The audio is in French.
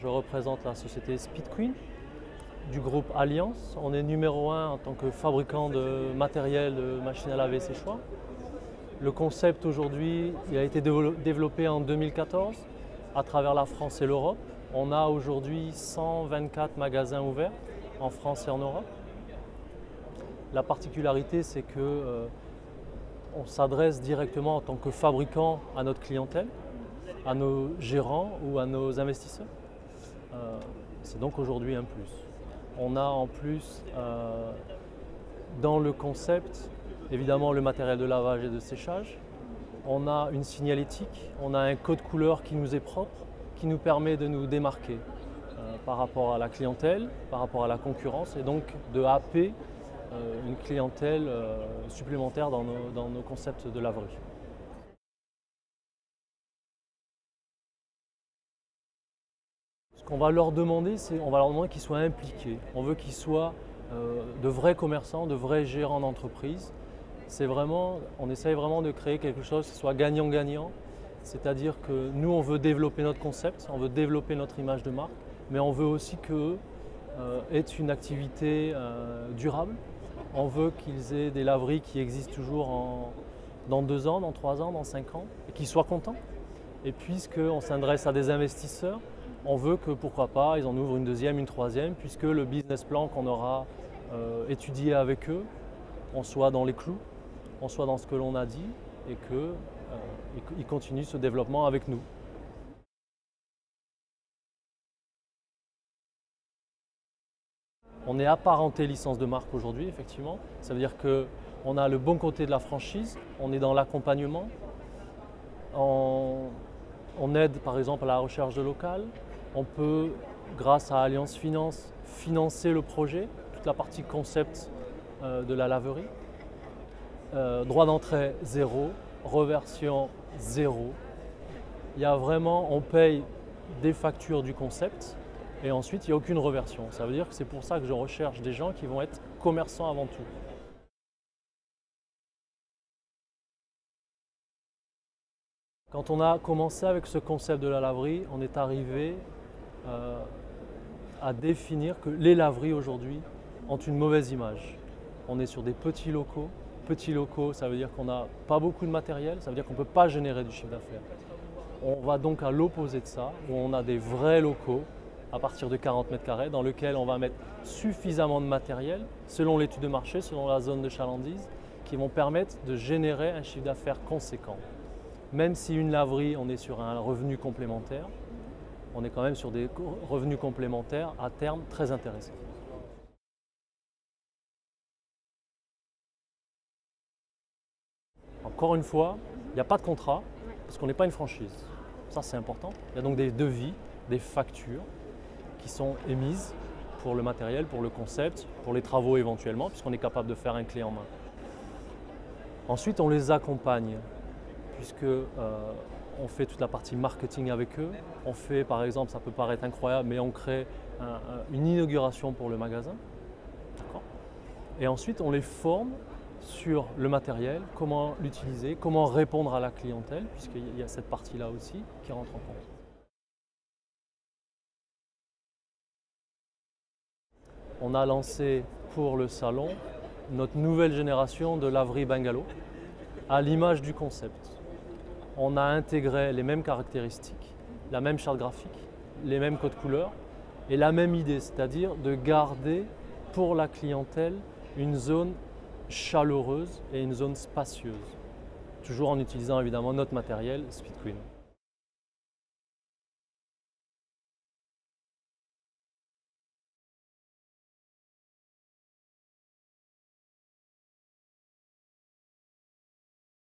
je représente la société Speed Queen du groupe Alliance. On est numéro 1 en tant que fabricant de matériel de machines à laver séchoir. Le concept aujourd'hui, il a été développé en 2014 à travers la France et l'Europe. On a aujourd'hui 124 magasins ouverts en France et en Europe. La particularité, c'est que on s'adresse directement en tant que fabricant à notre clientèle, à nos gérants ou à nos investisseurs. C'est donc aujourd'hui un plus. On a en plus dans le concept évidemment le matériel de lavage et de séchage. On a une signalétique, on a un code couleur qui nous est propre, qui nous permet de nous démarquer par rapport à la clientèle, par rapport à la concurrence et donc de happer une clientèle supplémentaire dans nos concepts de laverie. Ce qu'on va leur demander, c'est qu'ils soient impliqués. On veut qu'ils soient de vrais commerçants, de vrais gérants d'entreprise. On essaye vraiment de créer quelque chose qui soit gagnant-gagnant. C'est-à-dire que nous, on veut développer notre concept, on veut développer notre image de marque, mais on veut aussi qu'eux aient une activité durable. On veut qu'ils aient des laveries qui existent toujours dans 2 ans, dans 3 ans, dans 5 ans, et qu'ils soient contents. Et puisqu'on s'adresse à des investisseurs, on veut que, pourquoi pas, ils en ouvrent une deuxième, une troisième, puisque le business plan qu'on aura étudié avec eux, on soit dans les clous, on soit dans ce que l'on a dit, et qu'ils continuent ce développement avec nous. On est apparenté licence de marque aujourd'hui, effectivement. Ça veut dire qu'on a le bon côté de la franchise, on est dans l'accompagnement. On aide par exemple à la recherche de local. On peut, grâce à Alliance Finance, financer le projet, toute la partie concept de la laverie. Droit d'entrée 0, reversion 0. Il y a vraiment, on paye des factures du concept. Et ensuite, il n'y a aucune reversion. Ça veut dire que c'est pour ça que je recherche des gens qui vont être commerçants avant tout. Quand on a commencé avec ce concept de la laverie, on est arrivé à définir que les laveries aujourd'hui ont une mauvaise image. On est sur des petits locaux. Petits locaux, ça veut dire qu'on n'a pas beaucoup de matériel, ça veut dire qu'on ne peut pas générer du chiffre d'affaires. On va donc à l'opposé de ça, où on a des vrais locaux à partir de 40 mètres carrés, dans lequel on va mettre suffisamment de matériel, selon l'étude de marché, selon la zone de chalandise, qui vont permettre de générer un chiffre d'affaires conséquent. Même si une laverie, on est sur un revenu complémentaire, on est quand même sur des revenus complémentaires à terme très intéressants. Encore une fois, il n'y a pas de contrat, parce qu'on n'est pas une franchise. Ça, c'est important. Il y a donc des devis, des factures qui sont émises pour le matériel, pour le concept, pour les travaux éventuellement, puisqu'on est capable de faire un clé en main. Ensuite, on les accompagne, puisque on fait toute la partie marketing avec eux. On fait, par exemple, ça peut paraître incroyable, mais on crée une inauguration pour le magasin. Et ensuite, on les forme sur le matériel, comment l'utiliser, comment répondre à la clientèle, puisqu'il y a cette partie-là aussi qui rentre en compte. On a lancé pour le salon notre nouvelle génération de laverie bungalow à l'image du concept. On a intégré les mêmes caractéristiques, la même charte graphique, les mêmes codes couleurs et la même idée, c'est-à-dire de garder pour la clientèle une zone chaleureuse et une zone spacieuse, toujours en utilisant évidemment notre matériel Speed Queen.